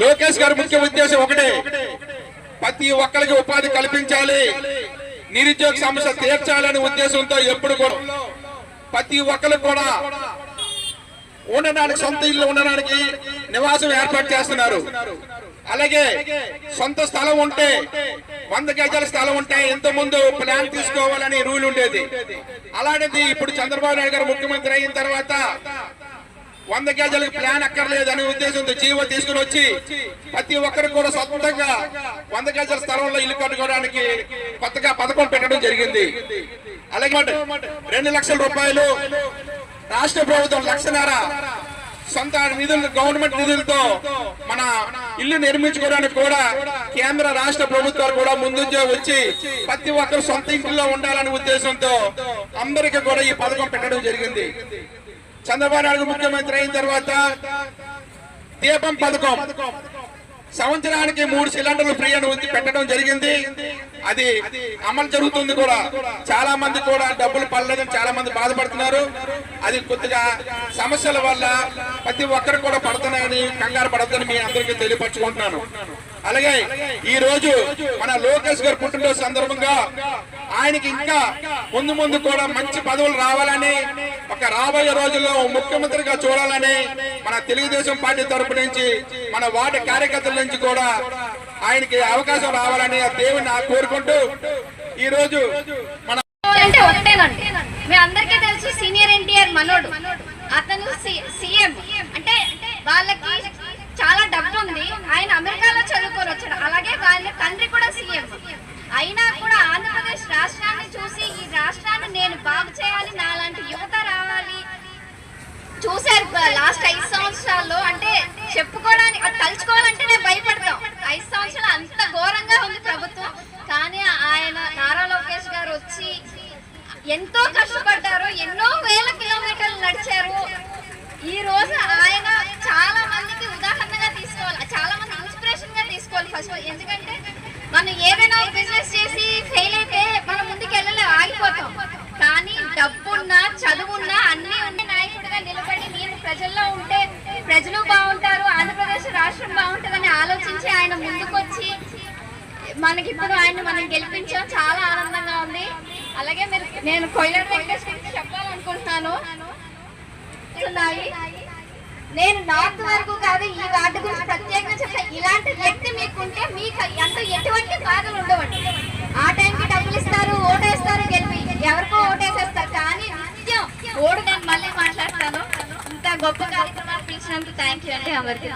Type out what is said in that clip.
లోకేష్ గారి ముఖ్య ఉద్దేశం ఒకటే, ప్రతి ఒక్కరికి ఉపాధి కల్పించాలి, నిరుద్యోగ సమస్య తీర్చాలనే ఉద్దేశంతో ఎప్పుడు కూడా ప్రతి ఒక్కరికి కూడా ఉండడానికి, సొంత ఇల్లు ఉండడానికి నివాసం ఏర్పాటు చేస్తున్నారు. అలాగే సొంత స్థలం ఉంటే 100 గజాల స్థలం ఉంటే ఇంత ముందు ప్లాన్ తీసుకోవాలని రూల్ ఉండేది. అలాంటిది ఇప్పుడు చంద్రబాబు నాయుడు గారు ముఖ్యమంత్రి అయిన తర్వాత 100 గజాలకు ప్లాన్ అక్కర్లేదు అనే ఉద్దేశంతో జీవో తీసుకుని వచ్చి ప్రతి ఒక్కరికి కూడా సొంతంగా 100 గజాల స్థలంలో ఇల్లు కట్టుకోవడానికి కొత్తగా పథకం పెట్టడం జరిగింది. అలాగే 2 లక్షల రూపాయలు రాష్ట్ర ప్రభుత్వం 1.5 లక్షల సొంత నిధులు, గవర్నమెంట్ నిధులతో మన ఇల్లు నిర్మించుకోవడానికి కూడా కేంద్ర రాష్ట్ర ప్రభుత్వాలు కూడా ముందుంచే వచ్చి ప్రతి ఒక్కరు సొంత ఇంట్లో ఉండాలనే ఉద్దేశంతో అందరికీ కూడా ఈ పథకం పెట్టడం జరిగింది. చంద్రబాబు నాయుడు ముఖ్యమంత్రి అయిన తర్వాత దీపం పథకం సంవత్సరానికి 3 సిలిండర్లు ఫ్రీ అని పెట్టడం జరిగింది. అది అమలు జరుగుతుంది కూడా. చాలా మంది కూడా డబ్బులు పడలేదని చాలా మంది బాధపడుతున్నారు. అది కొద్దిగా సమస్యల వల్ల ప్రతి ఒక్కరు కూడా పడుతున్నాయని కంగారు పడద్దని మీ అందరికీ తెలియపరచుకుంటున్నాను. అలాగే ఈ రోజు మన లోకేష్ గారు పుట్టినరోజు సందర్భంగా ఆయనకి ఇంకా ముందు కూడా మంచి పదవులు రావాలని, ఒక రాబోయే రోజుల్లో ముఖ్యమంత్రిగా చూడాలని మన తెలుగుదేశం పార్టీ తరపు నుంచి, మన వార్డు కార్యకర్తల నుంచి కూడా ఆయనకి అవకాశం రావాలని దేవుని కోరుకుంటూ ఈ రోజు మన అంటే ఒకటేనండి, మీ అందరికీ తెలుసు సీనియర్ ఎన్టీఆర్ మనోడు, అతను సీఎం. అంటే వాళ్ళకి చాలా డబ్బు ఉంది, ఆయన అమెరికాలో చదువుకొని వచ్చాడు. అలాగే వాళ్ళ తండ్రి కూడా సీఎం. అయినా కూడా ఆంధ్రప్రదేశ్ రాష్ట్రాన్ని చూసి ఈ రాష్ట్రాన్ని నేను బాగు చేయాలి, నాలాంటి యువత రావాలి చూశారు. లాస్ట్ 5 సంవత్సరాల్లో అంటే చెప్పుకోవడానికి, తలుచుకోవాలంటేనే భయపడతాం. 5 సంవత్సరాలు అంత ఘోరంగా ఉంది ప్రభుత్వం. కానీ ఆయన నారా లోకేష్ గారు వచ్చి ఎంతో కష్టపడ్డారు, ఎన్నో వేల కిలోమీటర్లు నడిచారు. ఈ రోజు ఆయన చాలా మందికి ఉదాహరణగా తీసుకోవాలి, చాలా మంది ఇన్స్పిరేషన్ గా తీసుకోవాలి ఫస్ట్. ఎందుకంటే మనం ఏదైనా బిజినెస్ చేసి ఫెయిల్ అయితే మనం ముందుకు వెళ్ళలే, ఆగిపోతాం. కానీ డబ్బున్నా, చదువున్నా అన్ని ఉండే నాయకుడిగా నిలబడి నేను ప్రజల్లో ఉంటే ప్రజలు బాగుంటారు, ఆంధ్రప్రదేశ్ రాష్ట్రం బాగుంటుందని ఆలోచించి ఆయన ముందుకొచ్చి మనకి ఇప్పుడు ఆయన మనం గెలిపించాం. చాలా ఆనందంగా ఉంది. అలాగే నేను కొయ్యల వెంకటేష్ గురించి చెప్పాలనుకుంటున్నాను. నేను నార్త్ వరకు కాదు, ఈ వార్డు గురించి ప్రత్యేకంగా చెప్తాను. ఇలాంటి వ్యక్తి మీకుంటే మీకు అంటూ ఎటువంటి బాధలు ఉండవండి. ఆ టైంకి డబ్బులు ఇస్తారు, ఓటేస్తారు, గెలిపి ఎవరికో ఓటేసేస్తారు. కానీ నిత్యం ఓడు, నేను మళ్ళీ మాట్లాడతాను. ఇంత గొప్ప కార్యక్రమాలు పిలిచినందుకు థ్యాంక్ యూ అండి అందరికీ.